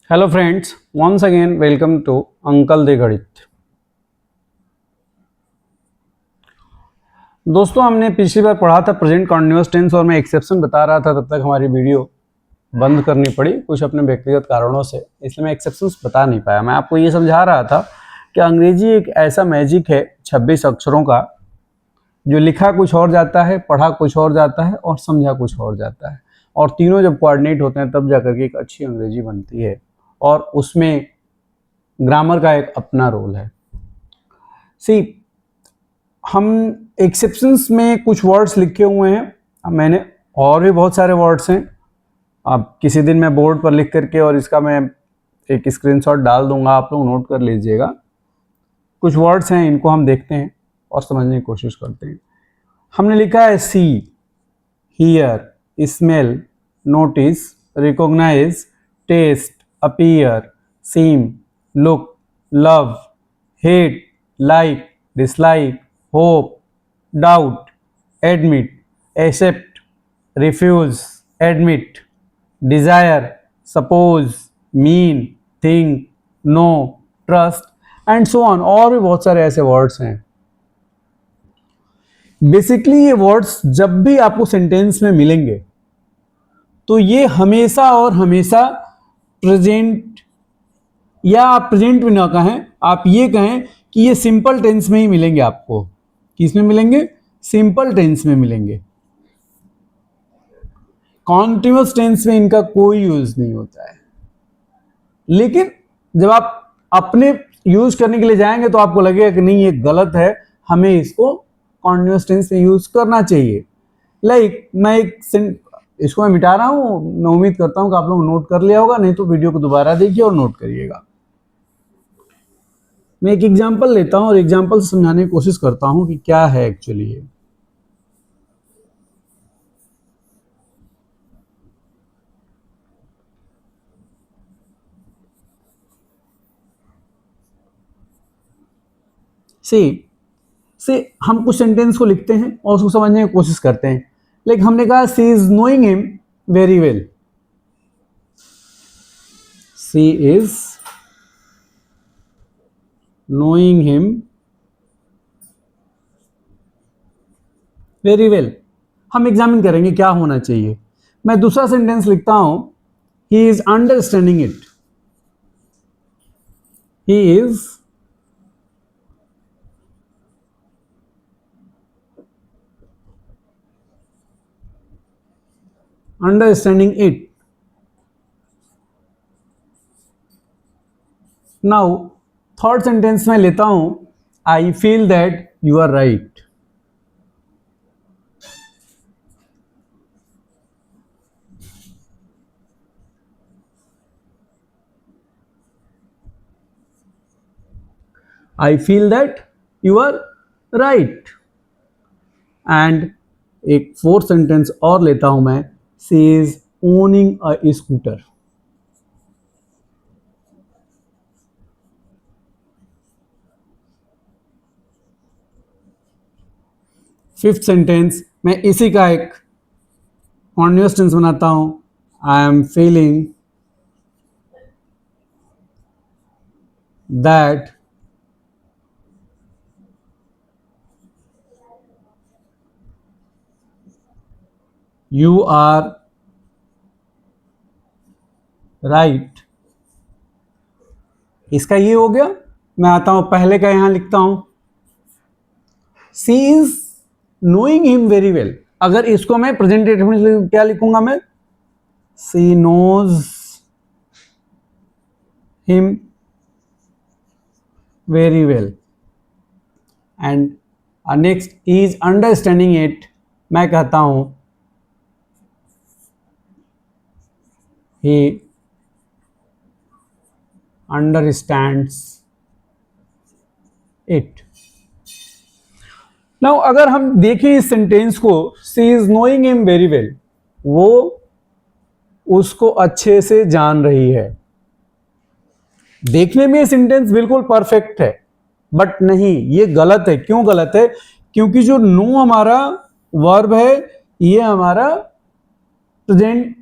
Hello friends, once again welcome to uncle दे गणित। दोस्तों, हमने पिछली बार पढ़ा था प्रेजेंट कॉन्टिन्यूअस टेंस और मैं एक्सेप्शन बता रहा था, तब तक हमारी वीडियो बंद करनी पड़ी कुछ अपने व्यक्तिगत कारणों से, इसलिए मैं एक्सेप्शंस बता नहीं पाया। मैं आपको ये समझा रहा था कि अंग्रेजी एक ऐसा मैजिक है 26 अक्षरों का, जो लिखा कुछ और जाता है, पढ़ा कुछ और जाता है और समझा कुछ और जाता है, और तीनों जब कोऑर्डिनेट होते हैं तब जाकर के एक अच्छी अंग्रेजी बनती है, और उसमें ग्रामर का एक अपना रोल है। सी, हम एक्सेप्शंस में कुछ वर्ड्स लिखे हुए हैं, मैंने और भी बहुत सारे वर्ड्स हैं। अब किसी दिन मैं बोर्ड पर लिख करके और इसका मैं एक स्क्रीनशॉट डाल दूंगा, आप लोग नोट कर लीजिएगा। कुछ वर्ड्स हैं, इनको हम देखते हैं और समझने की कोशिश करते हैं। हमने लिखा है see, hear, smell, notice, recognise, taste, appear, seem, look, love, hate, like, dislike, hope, doubt, admit, accept, refuse, admit, desire, suppose, mean, think, know, trust and so on। और भी बहुत सारे ऐसे वर्ड्स हैं। बेसिकली ये वर्ड्स जब भी आपको सेंटेंस में मिलेंगे तो ये हमेशा और हमेशा प्रेजेंट, या आप प्रेजेंट में ना कहें, आप ये कहें कि ये सिंपल टेंस में ही मिलेंगे आपको। किस में मिलेंगे? सिंपल टेंस में मिलेंगे। कॉन्टिन्यूअस टेंस में इनका कोई यूज नहीं होता है। लेकिन जब आप अपने यूज करने के लिए जाएंगे तो आपको लगेगा कि नहीं, ये गलत है, हमें इसको कॉन्टिन्यूअस टेंस में यूज करना चाहिए। मैं इसको मैं मिटा रहा हूं, मैं उम्मीद करता हूं कि आप लोग नोट कर लिया होगा, नहीं तो वीडियो को दोबारा देखिए और नोट करिएगा। मैं एक एग्जांपल लेता हूं और एग्जांपल से समझाने की कोशिश करता हूं कि क्या है एक्चुअली ये। से हम कुछ सेंटेंस को लिखते हैं और उसको समझने की कोशिश करते हैं। लाइक हमने कहा she is knowing him very well. She is knowing him very well. हम एग्जामिन करेंगे क्या होना चाहिए। मैं दूसरा सेंटेंस लिखता हूं, he is understanding it. He is understanding it. Now third sentence में लेता हूं, I feel that you are right. I feel that you are right। And एक फोर्थ सेंटेंस और लेता हूं मैं, she is owning a scooter. Fifth sentence मैं इसी का एक कॉन्टिन्यूअस टेंस बनाता हूं, I am feeling that you are right. इसका ये हो गया। मैं आता हूं पहले का, यहां लिखता हूं she is knowing him very well. अगर इसको मैं प्रेजेंटेटिव में क्या लिखूंगा मैं, she knows him very well. And next is understanding it. मैं कहता हूं he understands it। नाउ अगर हम देखें इस सेंटेंस को, she is knowing him very well, वो उसको अच्छे से जान रही है। देखने में ये सेंटेंस बिल्कुल परफेक्ट है, बट नहीं, ये गलत है। क्यों गलत है? क्योंकि जो नो हमारा वर्ब है, ये हमारा प्रेजेंट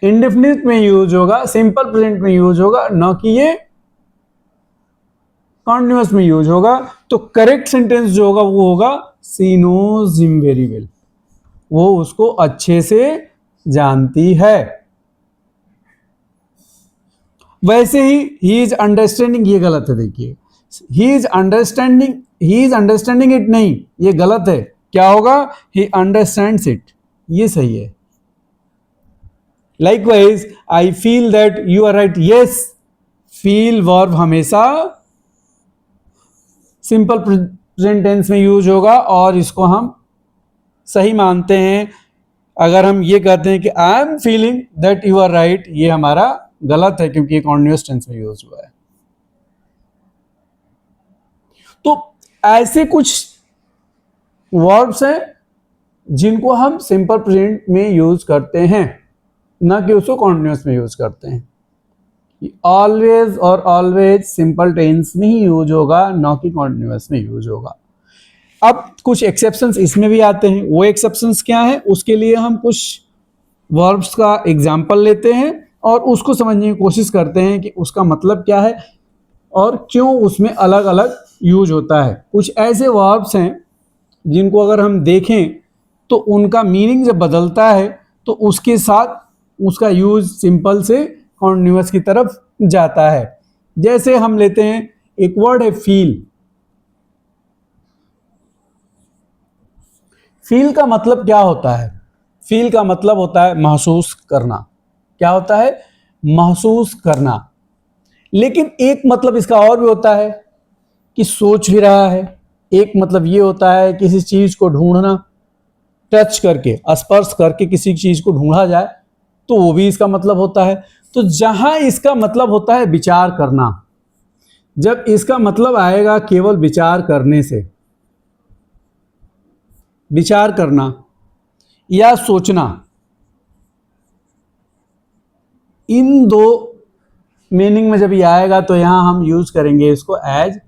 इंडेफिनिट में यूज होगा, सिंपल प्रेजेंट में यूज होगा, न कि ये कॉन्टिन्यूअस में यूज होगा। तो करेक्ट सेंटेंस जो होगा वो होगा she knows him very well, वो उसको अच्छे से जानती है। वैसे ही इज अंडरस्टैंडिंग, ये गलत है, देखिए ही इज अंडरस्टैंडिंग इट, नहीं ये गलत है। क्या होगा? ही अंडरस्टैंड्स इट, ये सही है। Likewise I feel that you are right, yes feel verb हमेशा सिंपल प्रेजेंट टेंस में यूज होगा और इसको हम सही मानते हैं। अगर हम ये कहते हैं कि I am feeling that you are right, ये हमारा गलत है क्योंकि ये कॉन्टिन्यूअस टेंस में यूज हुआ है। तो ऐसे कुछ वर्ब्स हैं जिनको हम सिंपल प्रेजेंट में यूज करते हैं, ना कि उसको कॉन्टिन्यूअस में यूज करते हैं। ऑलवेज और ऑलवेज सिंपल टेंस में ही यूज होगा, ना कि कॉन्टिन्यूअस में यूज होगा। अब कुछ एक्सेप्शंस इसमें भी आते हैं। वो एक्सेप्शंस क्या है, उसके लिए हम कुछ वर्ब्स का एग्जाम्पल लेते हैं और उसको समझने की कोशिश करते हैं कि उसका मतलब क्या है और क्यों उसमें अलग अलग यूज होता है। कुछ ऐसे वर्ब्स हैं जिनको अगर हम देखें तो उनका मीनिंग जब बदलता है तो उसके साथ उसका यूज सिंपल से कॉन्टिन्यूअस की तरफ जाता है। जैसे हम लेते हैं एक वर्ड है फील। फील का मतलब क्या होता है? फील का मतलब होता है महसूस करना। क्या होता है? महसूस करना। लेकिन एक मतलब इसका और भी होता है कि सोच भी रहा है। एक मतलब ये होता है किसी चीज को ढूंढना, टच करके स्पर्श करके किसी चीज को ढूंढा जाए तो वो भी इसका मतलब होता है। तो जहां इसका मतलब होता है विचार करना, जब इसका मतलब आएगा केवल विचार करने से, विचार करना या सोचना, इन दो मीनिंग में जब ये आएगा तो यहां हम यूज करेंगे इसको एज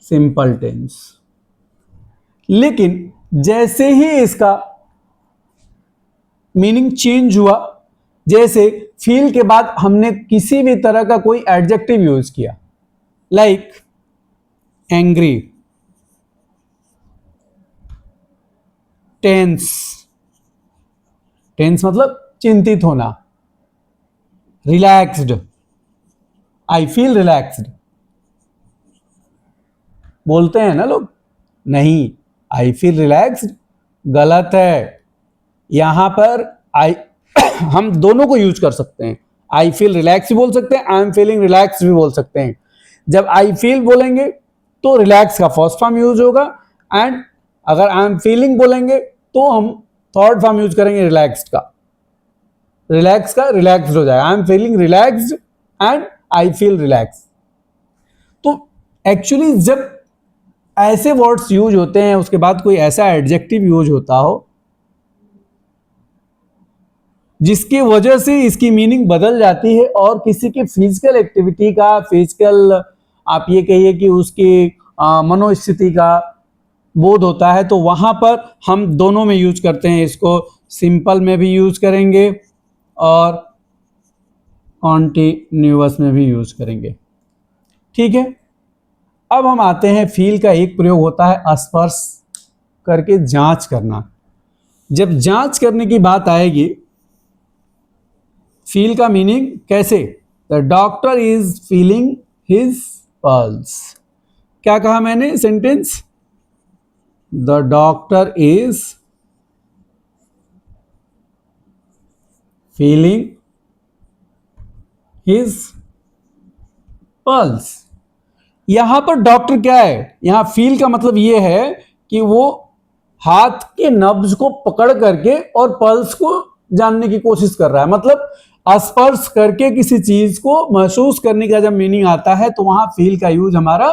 सिंपल टेंस। लेकिन जैसे ही इसका मीनिंग चेंज हुआ, जैसे फील के बाद हमने किसी भी तरह का कोई एडजेक्टिव यूज किया, लाइक एंग्री, टेंस, टेंस मतलब चिंतित होना, रिलैक्स्ड, आई फील रिलैक्स्ड बोलते हैं ना लोग, नहीं आई फील रिलैक्स्ड गलत है। यहां पर आई हम दोनों को यूज कर सकते हैं, आई फील रिलैक्स भी बोल सकते हैं, आई एम फीलिंग रिलैक्स भी बोल सकते हैं। जब आई फील बोलेंगे तो रिलैक्स का फर्स्ट फॉर्म यूज होगा, एंड अगर आई एम फीलिंग बोलेंगे तो हम थर्ड फॉर्म यूज करेंगे रिलैक्स्ड का। रिलैक्स का रिलैक्स्ड हो जाएगा, आई am feeling relaxed and I feel relax. तो एक्चुअली जब ऐसे वर्ड्स यूज होते हैं उसके बाद कोई ऐसा एडजेक्टिव यूज होता हो जिसकी वजह से इसकी मीनिंग बदल जाती है और किसी की फिजिकल एक्टिविटी का, फिजिकल आप ये कहिए कि उसकी मनोस्थिति का बोध होता है, तो वहां पर हम दोनों में यूज करते हैं। इसको सिंपल में भी यूज करेंगे और कॉन्टिन्यूअस में भी यूज करेंगे। ठीक है, अब हम आते हैं फील का एक प्रयोग होता है स्पर्श करके जांच करना। जब जांच करने की बात आएगी, फील का मीनिंग कैसे, the doctor is feeling his pulse. क्या कहा मैंने sentence? The doctor is feeling his pulse. यहां पर डॉक्टर क्या है, यहां फील का मतलब यह है कि वो हाथ के नब्ज को पकड़ करके और पल्स को जानने की कोशिश कर रहा है। मतलब स्पर्श करके किसी चीज को महसूस करने का जब मीनिंग आता है तो वहां फील का यूज हमारा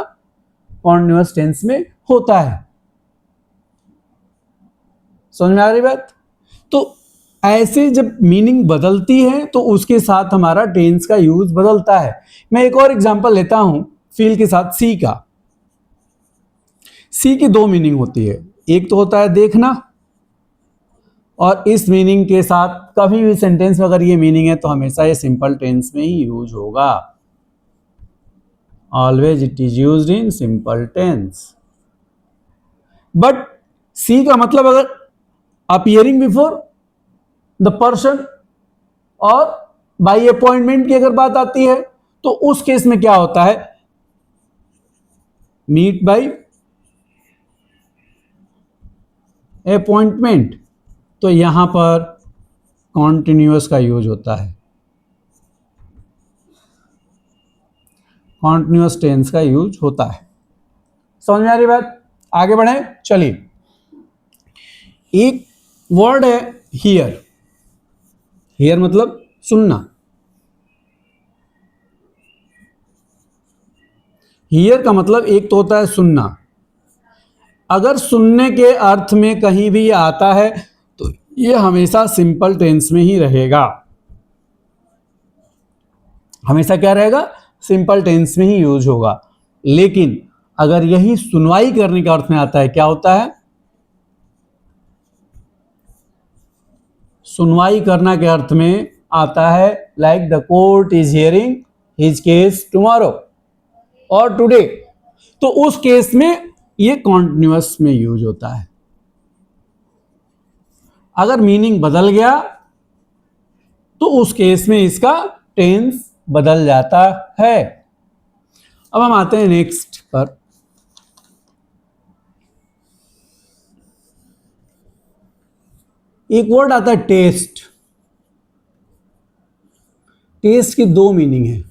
कॉन्टिन्यूअस टेंस में होता है। समझ में आ रही बात? तो ऐसे जब मीनिंग बदलती है तो उसके साथ हमारा टेंस का यूज बदलता है। मैं एक और एग्जांपल लेता हूं फील के साथ, सी का। सी की दो मीनिंग होती है, एक तो होता है देखना और इस मीनिंग के साथ कभी भी सेंटेंस में अगर ये मीनिंग है तो हमेशा ये सिंपल टेंस में ही यूज होगा। Always it is used in simple tense. But see का मतलब अगर अपीयरिंग बिफोर द पर्सन और बाय अपॉइंटमेंट की अगर बात आती है तो उस केस में क्या होता है, मीट बाय अपॉइंटमेंट, तो यहां पर कॉन्टिन्यूअस का यूज होता है, कॉन्टिन्यूअस टेंस का यूज होता है। समझ में आ रही बात? आगे बढ़े, चलिए। एक वर्ड है हियर। हियर मतलब सुनना। हियर का मतलब एक तो होता है सुनना। अगर सुनने के अर्थ में कहीं भी आता है तो ये हमेशा सिंपल टेंस में ही रहेगा। हमेशा क्या रहेगा? सिंपल टेंस में ही यूज होगा। लेकिन अगर यही सुनवाई करने के अर्थ में आता है, क्या होता है? सुनवाई करना के अर्थ में आता है, like the court is hearing his case tomorrow और टुडे, तो उस केस में ये कॉन्टिन्यूअस में यूज होता है। अगर मीनिंग बदल गया तो उस केस में इसका टेंस बदल जाता है। अब हम आते हैं नेक्स्ट पर। एक वर्ड आता है टेस्ट। टेस्ट की दो मीनिंग है,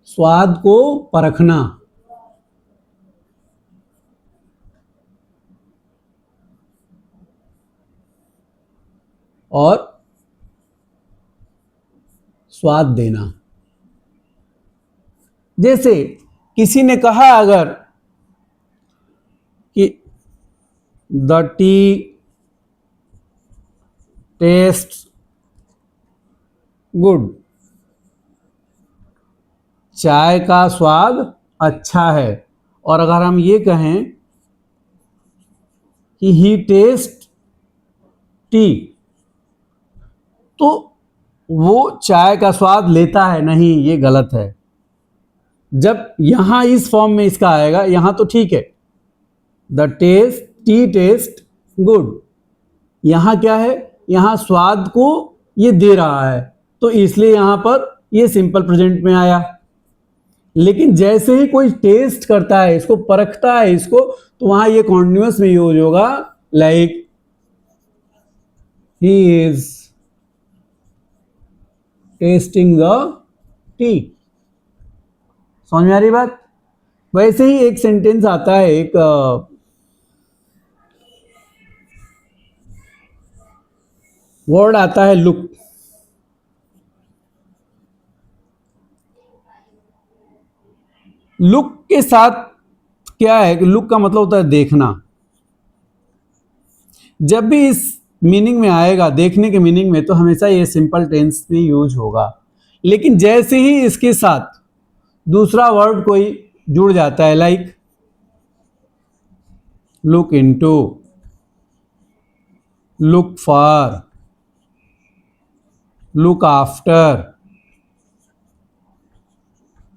स्वाद को परखना और स्वाद देना। जैसे किसी ने कहा अगर कि द टी टेस्ट गुड, चाय का स्वाद अच्छा है, और अगर हम ये कहें कि ही टेस्ट टी, तो वो चाय का स्वाद लेता है, नहीं, ये गलत है। जब यहां इस फॉर्म में इसका आएगा, यहां तो ठीक है, the taste tea taste good, यहां क्या है, यहां स्वाद को ये दे रहा है, तो इसलिए यहां पर ये सिंपल प्रेजेंट में आया। लेकिन जैसे ही कोई टेस्ट करता है, इसको परखता है इसको, तो वहां ये कॉन्टिन्यूअस में यूज होगा, like he is testing the T. समझ में आ रही बात? वैसे ही एक सेंटेंस आता है, एक वर्ड आता है लुक। लुक के साथ क्या है कि लुक का मतलब होता है देखना। जब भी इस मीनिंग में आएगा, देखने के मीनिंग में, तो हमेशा ये सिंपल टेंस में यूज होगा। लेकिन जैसे ही इसके साथ दूसरा वर्ड कोई जुड़ जाता है, like look into, look for, look after,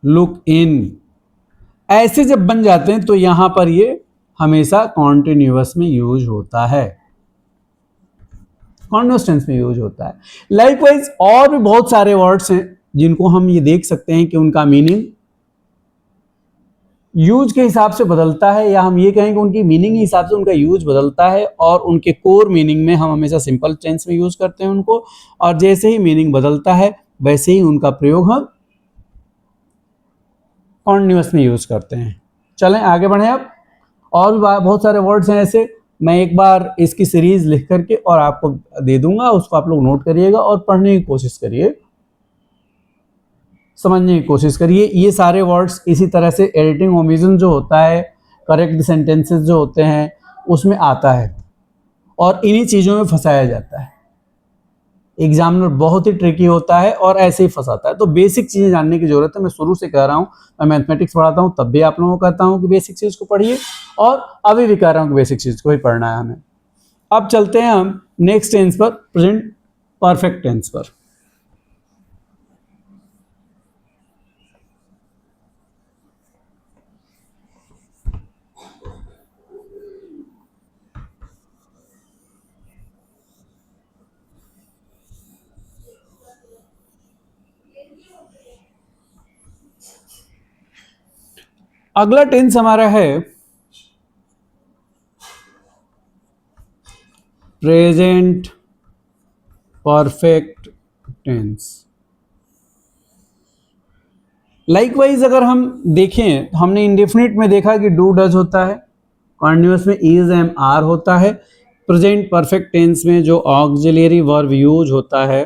look in, ऐसे जब बन जाते हैं तो यहां पर ये हमेशा कॉन्टिन्यूअस में यूज होता है, कॉन्टिन्यूअस टेंस में यूज होता है। लाइकवाइज और भी बहुत सारे वर्ड्स हैं जिनको हम ये देख सकते हैं कि उनका मीनिंग यूज के हिसाब से बदलता है, या हम ये कहें कि उनकी मीनिंग के हिसाब से उनका यूज बदलता है, और उनके कोर मीनिंग में हम हमेशा सिंपल टेंस में यूज करते हैं उनको, और जैसे ही मीनिंग बदलता है वैसे ही उनका प्रयोग हम कॉन्टिन्यूअस में यूज करते हैं। चलें आगे बढ़ें। अब और भी बहुत सारे वर्ड्स हैं ऐसे, मैं एक बार इसकी सीरीज लिख करके और आपको दे दूंगा, उसको आप लोग नोट करिएगा और पढ़ने की कोशिश करिए, समझने की कोशिश करिए। ये सारे वर्ड्स इसी तरह से एडिटिंग ओमिशन जो होता है, करेक्ट सेंटेंसेस जो होते हैं, उसमें आता है, और इन्हीं चीज़ों में फंसाया जाता है। एग्जामिनर बहुत ही ट्रिकी होता है और ऐसे ही फंसाता है। तो बेसिक चीज़ें जानने की जरूरत है। मैं शुरू से कह रहा हूँ, मैं मैथमेटिक्स पढ़ाता हूँ तब भी आप लोगों को कहता हूँ कि बेसिक चीज़ को पढ़िए, और अभी भी कह रहा हूँ कि बेसिक चीज़ को ही पढ़ना है हमें। अब चलते हैं हम नेक्स्ट टेंस पर, प्रेजेंट परफेक्ट टेंस पर। अगला टेंस हमारा है प्रेजेंट परफेक्ट टेंस। लाइकवाइज अगर हम देखें, हमने इंडेफिनिट में देखा कि डू डज होता है, कॉन्टिन्यूअस में इज एम आर होता है, प्रेजेंट परफेक्ट टेंस में जो ऑक्सिलरी वर्ब यूज होता है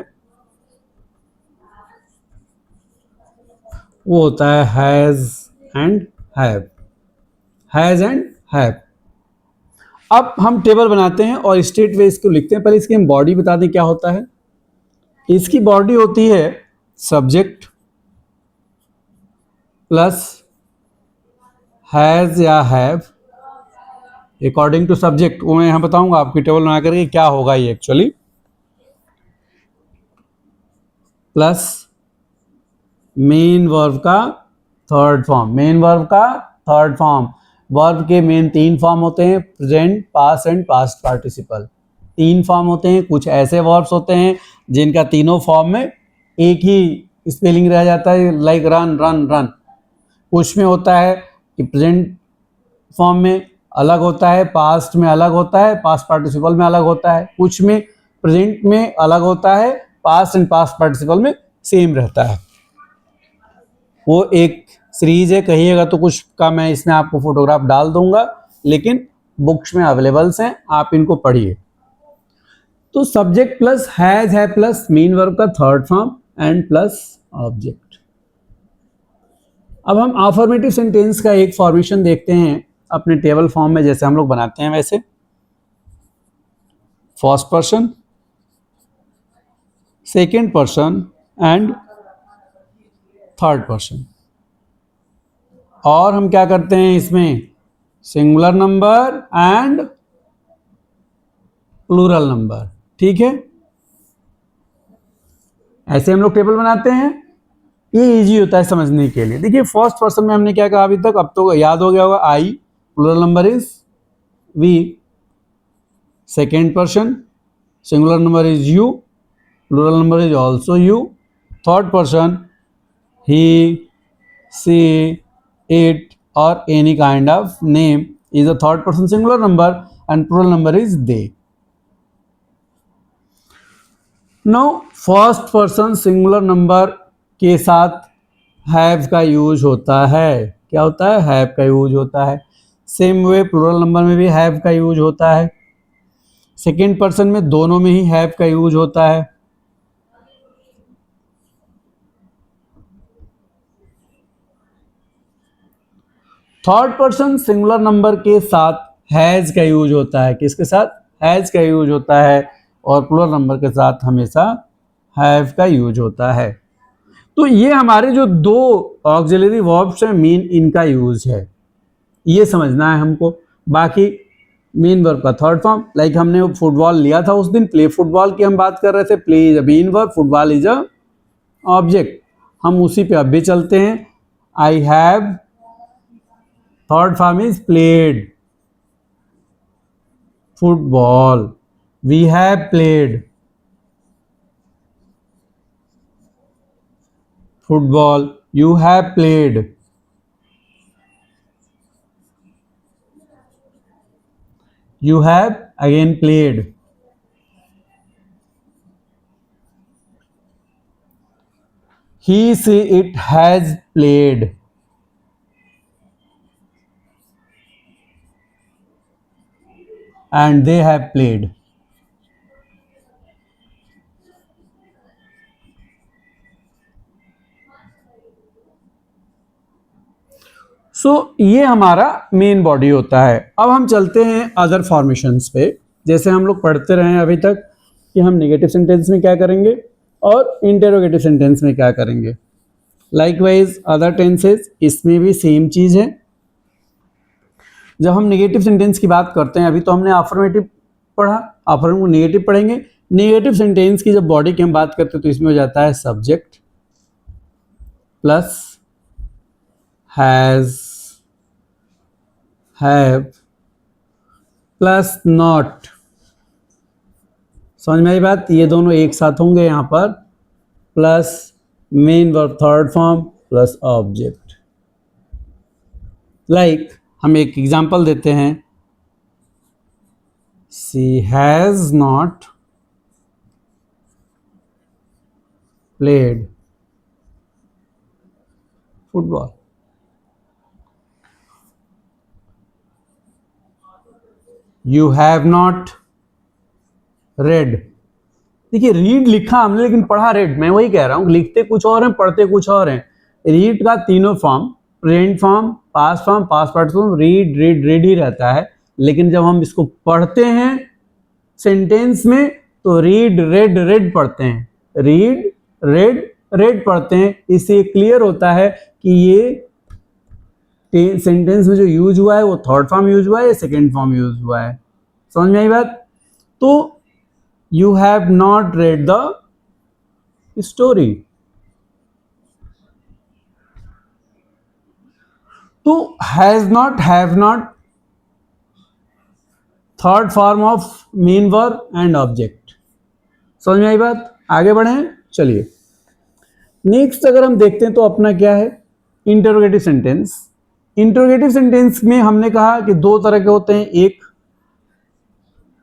वो होता है has and have, has and have. अब हम टेबल बनाते हैं और स्टेट वेज को लिखते हैं। पहले इसकी हम बॉडी बता दें क्या होता है। इसकी बॉडी होती है सब्जेक्ट प्लस हैज या हैव अकॉर्डिंग टू सब्जेक्ट। वो मैं यहाँ बताऊंगा आपकी टेबल बना करके क्या होगा ये एक्चुअली, प्लस मेन वर्ब का थर्ड फॉर्म। मेन वर्ब का थर्ड फॉर्म, वर्ब के मेन 3 फॉर्म होते हैं, present, past and past participle. 3 form होते हैं। कुछ ऐसे वर्ब्स होते हैं जिनका तीनों फॉर्म में एक ही स्पेलिंग रह जाता है, लाइक रन रन रन। कुछ में होता है कि प्रेजेंट फॉर्म में अलग होता है, पास्ट में अलग होता है, पास्ट पार्टिसिपल में अलग होता है। कुछ में प्रेजेंट में अलग होता है, पास्ट एंड पास्ट पार्टिसिपल में सेम रहता है। वो एक सीरीज है, कहिएगा तो कुछ का मैं इसमें आपको फोटोग्राफ डाल दूंगा, लेकिन बुक्स में अवेलेबल्स हैं, आप इनको पढ़िए। तो सब्जेक्ट प्लस हैज है प्लस मेन वर्ब का third form and plus object. अब हम अफर्मेटिव सेंटेंस का एक फॉर्मेशन देखते हैं अपने टेबल फॉर्म में, जैसे हम लोग बनाते हैं वैसे। First person, second person and third person. और हम क्या करते हैं इसमें, singular number and plural number. ठीक है, ऐसे हम लोग टेबल बनाते हैं। ये इजी होता है समझने के लिए। देखिए फर्स्ट पर्सन में हमने क्या कहा अभी तक, अब तो याद हो गया होगा, I, plural number is we. Second person, singular number is you, plural number is also you. Third person, he, she, it or any kind of name is a third person singular number and plural number is they. Now first person singular number के साथ have का use होता है। क्या होता है, have का use होता है। सेम वे प्लूरल नंबर में भी have का यूज होता है। सेकेंड पर्सन में दोनों में ही have का यूज होता है। थर्ड पर्सन सिंगुलर नंबर के साथ हैज का यूज होता है। किसके साथ, हैज का यूज होता है। और प्लूरल नंबर के साथ हमेशा हैव का यूज होता है। तो ये हमारे जो 2 ऑक्सिलरी वर्ब्स हैं, मेन इनका यूज है, ये समझना है हमको। बाकी मेन वर्ब का थर्ड फॉर्म, लाइक हमने फुटबॉल लिया था उस दिन, प्ले फुटबॉल की हम बात कर रहे थे। Play is a main verb, football is a object. हम उसी पे अब भी चलते हैं। I have, third form is played, football, we have played football, you have played, you have again played, he, she, it has played, and they have played. सो ये हमारा main body होता है। अब हम चलते हैं अदर फॉर्मेशंस पे। जैसे हम लोग पढ़ते रहे हैं अभी तक कि हम नेगेटिव सेंटेंस में क्या करेंगे और इंटेरोगेटिव सेंटेंस में क्या करेंगे। लाइकवाइज अदर टेंसेस, इसमें भी सेम चीज़ है। जब हम नेगेटिव सेंटेंस की बात करते हैं, अभी तो हमने अफर्मेटिव पढ़ा, अब हम लोग नेगेटिव पढ़ेंगे। नेगेटिव सेंटेंस की जब बॉडी की हम बात करते हैं तो इसमें हो जाता है subject plus has, have plus not. समझ में आई बात? ये दोनों एक साथ होंगे यहां पर, plus main verb third form plus object. Like हम एक एग्जांपल देते हैं, she has not played football. You have not red. देखिए रीड लिखा हमने लेकिन पढ़ा रेड। मैं वही कह रहा हूं, लिखते कुछ और हैं पढ़ते कुछ और हैं। रीड का तीनों form, present form, past form, past participle, read read read ही रहता है, लेकिन जब हम इसको पढ़ते हैं सेंटेंस में तो रीड रेड रेड पढ़ते हैं, रीड रेड रेड पढ़ते हैं। इससे क्लियर होता है कि ये सेंटेंस में जो यूज हुआ है वो थर्ड फॉर्म यूज हुआ है या सेकेंड फॉर्म यूज हुआ है। समझ में आई बात? तो you have not read the story. तो has not, have not, third form of main verb and object. समझ में आई बात? आगे बढ़े, चलिए नेक्स्ट अगर हम देखते हैं तो अपना क्या है, इंटरोगेटिव सेंटेंस। इंटरोगेटिव सेंटेंस में हमने कहा कि दो तरह के होते हैं, एक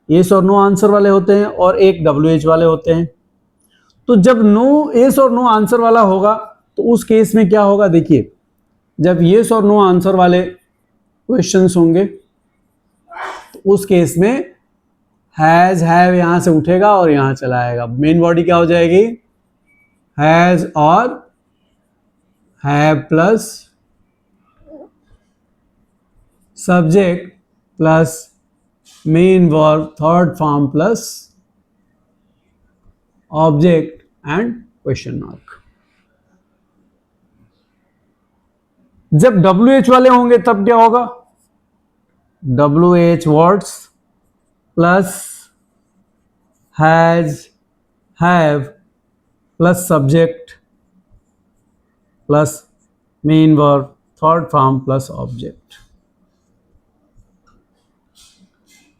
येस और नो आंसर वाले होते हैं और एक WH वाले होते हैं। तो जब नो, येस और नो आंसर वाला होगा तो उस केस में क्या होगा, देखिए जब येस और नो आंसर वाले क्वेश्चंस होंगे तो उस केस में हैज हैव यहां से उठेगा और यहां चला आएगा। मेन बॉडी क्या हो जाएगी, हैज और have plus subject plus main verb third form plus object and question mark. जब WH वाले होंगे तब क्या होगा, WH words plus has have plus subject plus main verb third form plus object.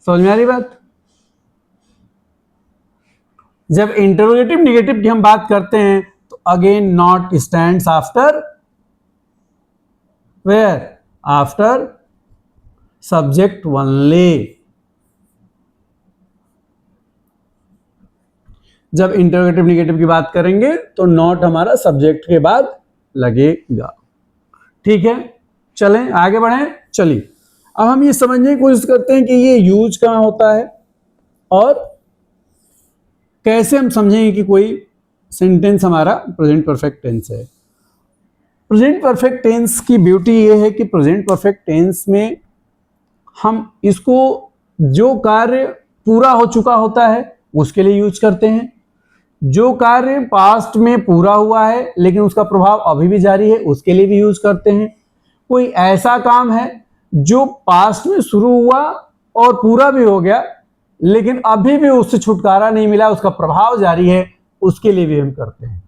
समझ में आ रही बात? जब इंटरोगेटिव निगेटिव की हम बात करते हैं तो again not stands after where, after subject only. जब इंटरोगेटिव निगेटिव की बात करेंगे तो नॉट हमारा सब्जेक्ट के बाद लगेगा। ठीक है, चलें आगे बढ़ें। चलिए अब हम ये समझने की कोशिश करते हैं कि ये यूज कहां होता है और कैसे हम समझेंगे कि कोई सेंटेंस हमारा प्रेजेंट परफेक्ट टेंस है। प्रेजेंट परफेक्ट टेंस की ब्यूटी ये है कि प्रेजेंट परफेक्ट टेंस में हम इसको जो कार्य पूरा हो चुका होता है उसके लिए यूज करते हैं, जो कार्य पास्ट में पूरा हुआ है लेकिन उसका प्रभाव अभी भी जारी है उसके लिए भी यूज करते हैं, कोई ऐसा काम है जो पास्ट में शुरू हुआ और पूरा भी हो गया लेकिन अभी भी उससे छुटकारा नहीं मिला, उसका प्रभाव जारी है, उसके लिए भी हम करते हैं।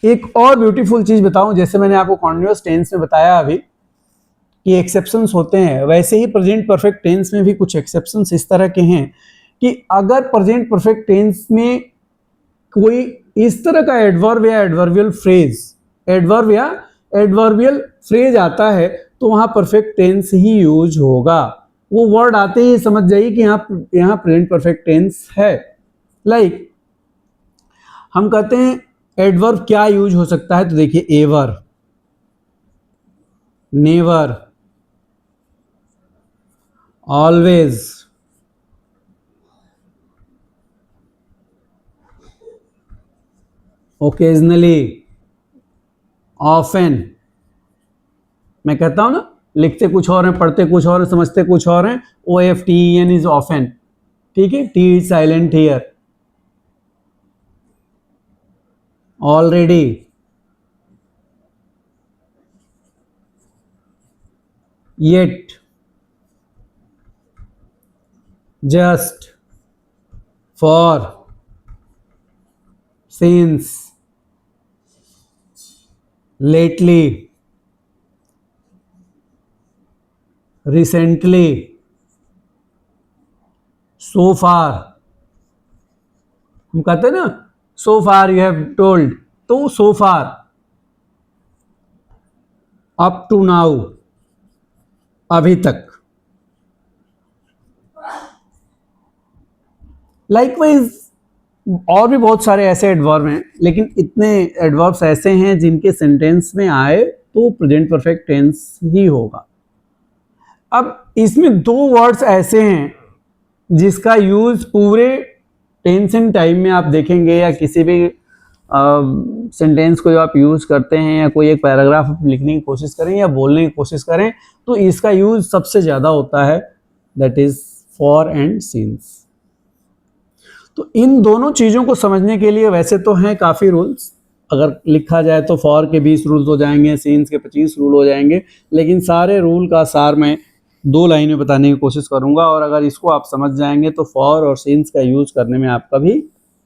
एक और ब्यूटीफुल चीज बताऊं, जैसे मैंने आपको कॉन्टिन्यूअस टेंस में बताया अभी कि एक्सेप्शंस होते हैं, वैसे ही प्रेजेंट परफेक्ट टेंस में भी कुछ एक्सेप्शंस इस तरह के हैं कि अगर प्रेजेंट परफेक्ट टेंस में कोई इस तरह का एडवर्ब या एडवर्बियल फ्रेज, एडवर्ब या एडवर्बियल फ्रेज आता है तो वहां परफेक्ट टेंस ही यूज होगा। वो वर्ड आते ही समझ जाइए कि यहां प्रेजेंट परफेक्ट टेंस है। लाइक हम कहते हैं एडवर्ब क्या यूज हो सकता है, तो देखिए ever, never, always, occasionally, often. मैं कहता हूं ना, लिखते कुछ और हैं पढ़ते कुछ और हैं समझते कुछ और हैं, OFTEN इज ऑफन। ठीक है, T is silent here. Already, yet, just, for, since, lately, recently, so far. हम कहते हैं ना so far you have told, तो so far, up to now, अभी तक। लाइकवाइज और भी बहुत सारे ऐसे एडवर्ब हैं, लेकिन इतने एडवर्ब्स ऐसे हैं जिनके सेंटेंस में आए तो प्रेजेंट परफेक्ट टेंस ही होगा। अब इसमें दो वर्ड्स ऐसे हैं जिसका यूज पूरे टेंस एंड टाइम में आप देखेंगे, या किसी भी सेंटेंस को जो आप यूज करते हैं या कोई एक पैराग्राफ लिखने की कोशिश करें या बोलने की कोशिश करें तो इसका यूज सबसे ज्यादा होता है, that is for and since. तो इन दोनों चीजों को समझने के लिए वैसे तो हैं काफी रूल्स, अगर लिखा जाए तो फॉर के 20 रूल्स हो जाएंगे, सिंस के 25 रूल हो जाएंगे, लेकिन सारे रूल का सार मैं 2 लाइन में बताने की कोशिश करूंगा। और अगर इसको आप समझ जाएंगे तो फॉर और सिंस का यूज करने में आप कभी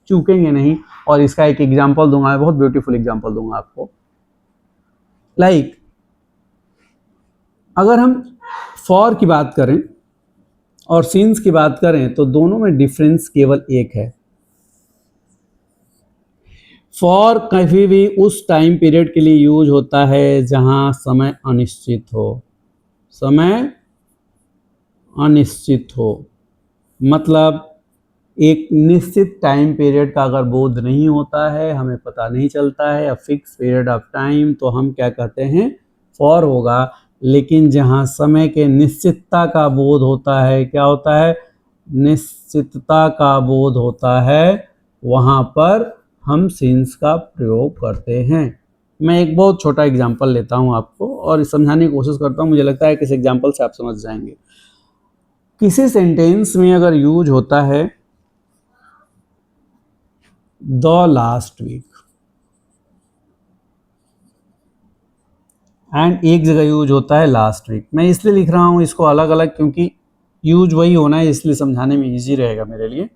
चूकेंगे नहीं। और इसका एक एग्जांपल दूंगा, मैं बहुत ब्यूटीफुल एग्जांपल दूंगा आपको। लाइक अगर हम फॉर की बात करें और सिंस की बात करें तो दोनों में डिफरेंस केवल एक है। फॉर कभी भी उस टाइम पीरियड के लिए यूज होता है जहां समय अनिश्चित हो, समय अनिश्चित हो, मतलब एक निश्चित टाइम पीरियड का अगर बोध नहीं होता है, हमें पता नहीं चलता है, a fix period of time, तो हम क्या कहते हैं, फॉर होगा। लेकिन जहां समय के निश्चितता का बोध होता है, क्या होता है, निश्चितता का बोध होता है, वहां पर हम सिंस का प्रयोग करते हैं। मैं एक बहुत छोटा एग्जांपल लेता हूं आपको और समझाने की कोशिश करता हूं, मुझे लगता है कि इस एग्जांपल से आप समझ जाएंगे। किसी सेंटेंस में अगर यूज होता है द लास्ट वीक एंड एक जगह यूज होता है लास्ट वीक, मैं इसलिए लिख रहा हूं इसको अलग अलग क्योंकि यूज वही होना है, इसलिए समझाने में इजी रहेगा मेरे लिए,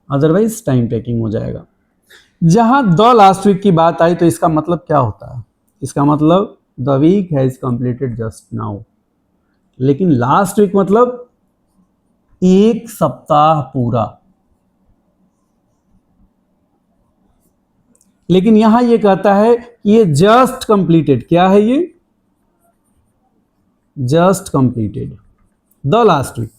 अदरवाइज टाइम टेकिंग हो जाएगा। जहां द लास्ट वीक की बात आई तो इसका मतलब क्या होता है, इसका मतलब the week has completed just now. लेकिन लास्ट वीक मतलब एक सप्ताह पूरा। लेकिन यहां ये कहता है कि ये जस्ट कंप्लीटेड, क्या है ये, just completed the last week.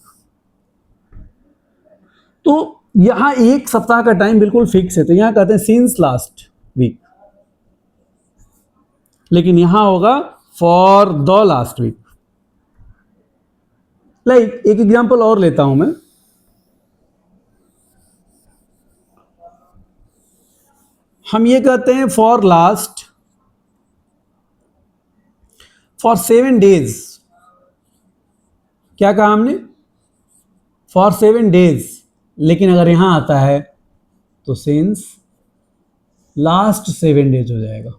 तो यहां एक सप्ताह का टाइम बिल्कुल फिक्स है, तो यहां कहते हैं सिंस लास्ट वीक, लेकिन यहां होगा for the last week. Like एक एग्जांपल और लेता हूं मैं, हम ये कहते हैं फॉर लास्ट, फॉर 7 डेज, क्या कहा हमने, फॉर 7 डेज, लेकिन अगर यहां आता है तो सिंस लास्ट 7 डेज हो जाएगा।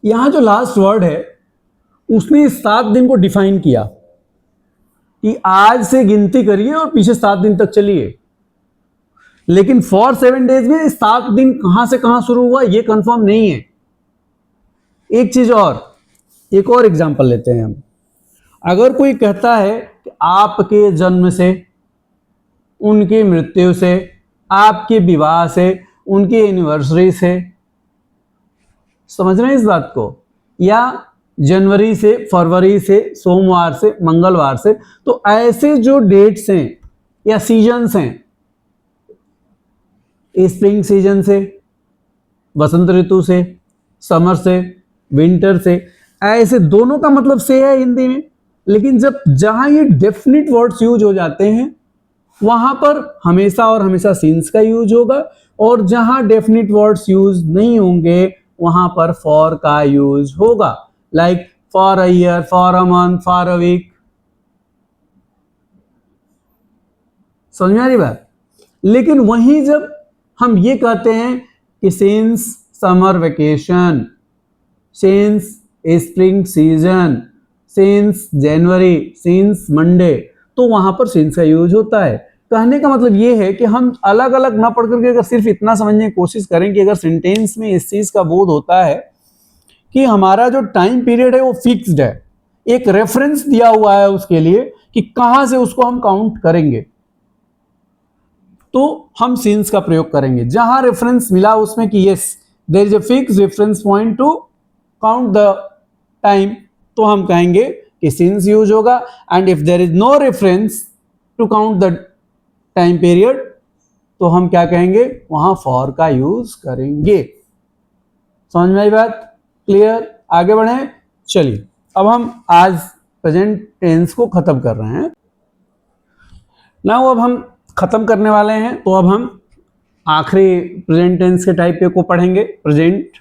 यहां जो लास्ट वर्ड है उसने 7 दिन को डिफाइन किया कि आज से गिनती करिए और पीछे 7 दिन तक चलिए, लेकिन फॉर 7 डेज में 7 दिन कहां से कहां शुरू हुआ ये कंफर्म नहीं है। एक चीज और, एक और एग्जांपल लेते हैं हम। अगर कोई कहता है कि आपके जन्म से, उनकी मृत्यु से, आपके विवाह से, उनकी एनिवर्सरी से, समझ रहे हैं इस बात को, या जनवरी से, फरवरी से, सोमवार से, मंगलवार से, तो ऐसे जो डेट्स हैं या सीजन्स हैं, स्प्रिंग सीजन से, बसंत ऋतु से, समर से, विंटर से, ऐसे दोनों का मतलब से है हिंदी में। लेकिन जहां ये डेफिनिट वर्ड्स यूज हो जाते हैं वहां पर हमेशा और हमेशा सिंस का यूज होगा, और जहां डेफिनिट वर्ड्स यूज नहीं होंगे वहां पर फॉर का यूज होगा। Like for a year, for a month, for a week. समझ में आ रही बात। लेकिन वहीं जब हम ये कहते हैं कि since summer vacation, since spring season, since January, since Monday, तो वहां पर सिंस का यूज होता है। कहने का मतलब ये है कि हम अलग अलग ना पढ़ करके अगर सिर्फ इतना समझने की कोशिश करें कि अगर सेंटेंस में इस चीज का बोध होता है कि हमारा जो टाइम पीरियड है वो फिक्स्ड है, एक रेफरेंस दिया हुआ है उसके लिए कि कहां से उसको हम काउंट करेंगे, तो हम सिंस का प्रयोग करेंगे। जहां रेफरेंस मिला उसमें कि yes there is a fix reference point to count the time, तो हम कहेंगे कि सिंस यूज होगा। And if there is no reference to count the time period, तो हम क्या कहेंगे, वहां फॉर का यूज करेंगे। समझ में आई बात? क्लियर? आगे बढ़े। चलिए अब हम आज प्रेजेंट टेंस को खत्म कर रहे हैं ना। अब हम खत्म करने वाले हैं, तो अब हम आखिरी प्रेजेंट टेंस के टाइप को पढ़ेंगे। Present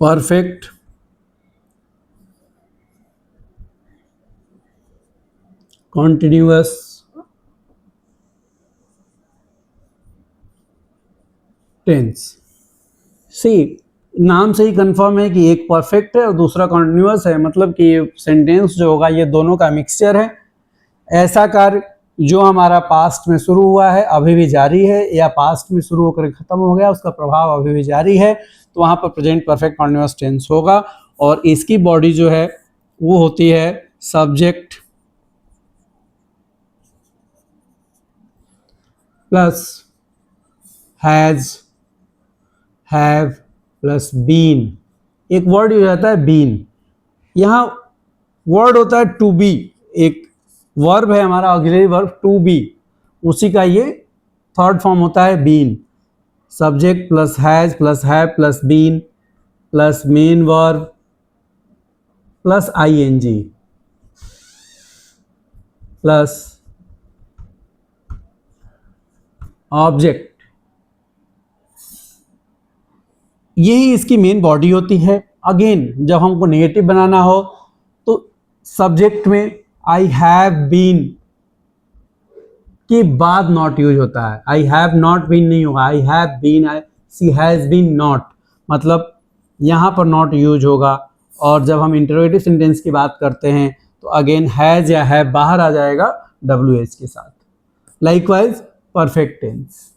perfect, continuous, tense. सी नाम से ही कंफर्म है कि एक परफेक्ट है और दूसरा कॉन्टिन्यूअस है, मतलब कि ये सेंटेंस जो होगा ये दोनों का मिक्सचर है। ऐसा कार्य जो हमारा पास्ट में शुरू हुआ है, अभी भी जारी है, या पास्ट में शुरू होकर खत्म हो गया, उसका प्रभाव अभी भी जारी है, तो वहां पर प्रेजेंट परफेक्ट कॉन्टिन्यूअस टेंस होगा। और इसकी बॉडी जो है वो होती है subject plus has, have plus been. एक वर्ड हो जाता है बीन, यहां वर्ड होता है टू बी, एक वर्ब है हमारा ऑक्सिलरी वर्ब टू बी, उसी का ये थर्ड फॉर्म होता है been. Subject plus has plus have plus been plus main verb plus ING plus object, यही इसकी मेन बॉडी होती है। अगेन जब हमको नेगेटिव बनाना हो तो सब्जेक्ट में आई हैव बीन के बाद नॉट यूज होता है, आई हैव नॉट बीन नहीं होगा, I have been, she has been not, मतलब यहां पर नॉट यूज होगा। और जब हम इंटरोगेटिव सेंटेंस की बात करते हैं तो अगेन हैज या हैव बाहर आ जाएगा WH के साथ। लाइकवाइज परफेक्ट टेंस,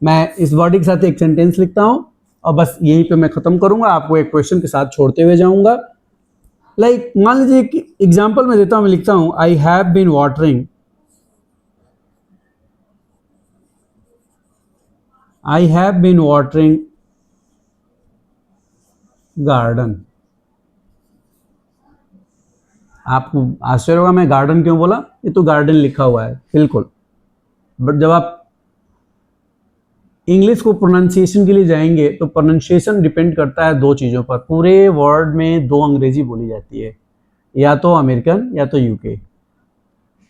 मैं इस बॉडी के साथ एक सेंटेंस लिखता हूं और बस यहीं पे मैं खत्म करूंगा, आपको एक क्वेश्चन के साथ छोड़ते हुए जाऊंगा। लाइक मान लीजिए कि एग्जांपल मैं देता हूं, मैं लिखता हूं I have been watering, I have been watering garden. आपको आश्चर्य होगा मैं गार्डन क्यों बोला, ये तो गार्डन लिखा हुआ है बिल्कुल, बट जब आप इंग्लिश को प्रोनाउंसिएशन के लिए जाएंगे तो प्रोनाउंसिएशन डिपेंड करता है दो चीज़ों पर। पूरे वर्ल्ड में दो अंग्रेजी बोली जाती है, या तो अमेरिकन या तो यूके।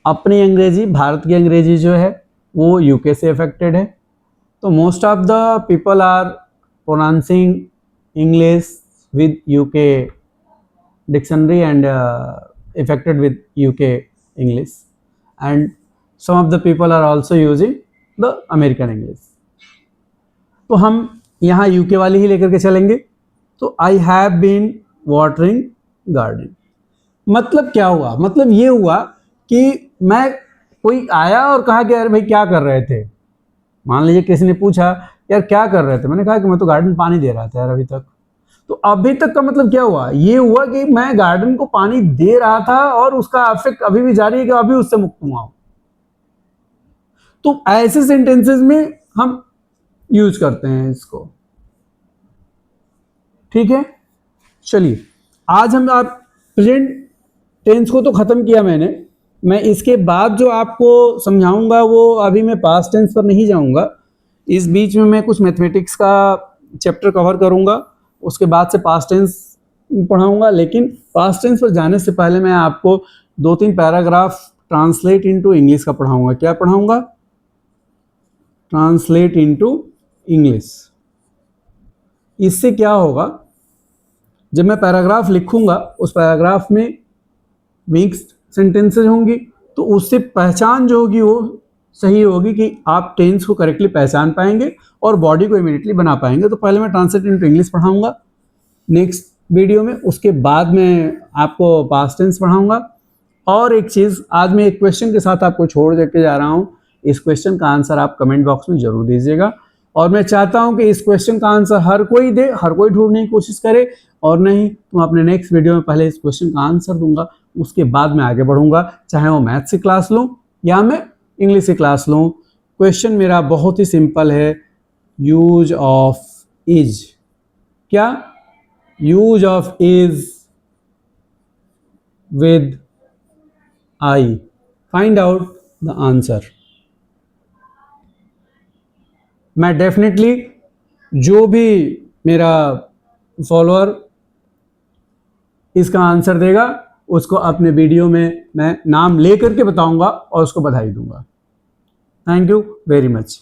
अपनी अंग्रेजी, भारत की अंग्रेजी जो है वो यूके से अफेक्टेड है, तो most of the people are pronouncing English with UK dictionary and affected with UK English, and some of the people are also using the American English। तो हम यहाँ यूके वाली ही लेकर के चलेंगे। तो I have been watering garden, मतलब क्या हुआ, मतलब ये हुआ कि मैं, कोई आया और कहा कि यार भाई क्या कर रहे थे, मान लीजिए किसी ने पूछा यार क्या कर रहे थे, मैंने कहा कि मैं तो गार्डन पानी दे रहा था यार अभी तक। तो अभी तक का मतलब क्या हुआ, ये हुआ कि मैं गार्डन को पानी दे रहा था और उसका इफेक्ट अभी भी जारी है कि अभी उससे मुक्त हुआ हूं। तो ऐसे सेंटेंसेस में हम यूज करते हैं इसको, ठीक है। चलिए आज हम आप प्रेजेंट टेंस को तो खत्म किया मैंने, मैं इसके बाद जो आपको समझाऊंगा वो अभी मैं पास्ट टेंस पर नहीं जाऊंगा, इस बीच में मैं कुछ मैथमेटिक्स का चैप्टर कवर करूंगा, उसके बाद से पास्ट टेंस पढ़ाऊंगा। लेकिन पास्ट टेंस पर जाने से पहले मैं आपको 2-3 पैराग्राफ ट्रांसलेट इनटू इंग्लिश का पढ़ाऊंगा। क्या पढ़ाऊंगा? Translate into English. इससे क्या होगा, जब मैं पैराग्राफ लिखूंगा उस पैराग्राफ में मिक्स्ड सेंटेंसेज होंगी, तो उससे पहचान जो होगी वो सही होगी कि आप टेंस को करेक्टली पहचान पाएंगे और बॉडी को इमीडिएटली बना पाएंगे। तो पहले मैं ट्रांसलेट इनटू इंग्लिश पढ़ाऊंगा, नेक्स्ट वीडियो में, उसके बाद में आपको पास्ट टेंस पढ़ाऊंगा। और एक चीज़, आज मैं एक क्वेश्चन के साथ आपको छोड़ देके जा रहा हूँ। इस क्वेश्चन का आंसर आप कमेंट बॉक्स में जरूर दीजिएगा, और मैं चाहता हूं कि इस क्वेश्चन का आंसर हर कोई दे, हर कोई ढूंढने की कोशिश करे, और नहीं तो अपने नेक्स्ट वीडियो में पहले इस क्वेश्चन का आंसर दूंगा, उसके बाद मैं आगे बढ़ूंगा, चाहे वो मैथ्स की क्लास लूं या मैं इंग्लिश की क्लास लूं। क्वेश्चन मेरा बहुत ही सिंपल है, यूज ऑफ इज। क्या? Use of is with I. Find out the answer. मैं डेफिनेटली, जो भी मेरा फॉलोअर इसका आंसर देगा उसको अपने वीडियो में मैं नाम लेकर के बताऊंगा और उसको बधाई दूंगा। Thank you very much.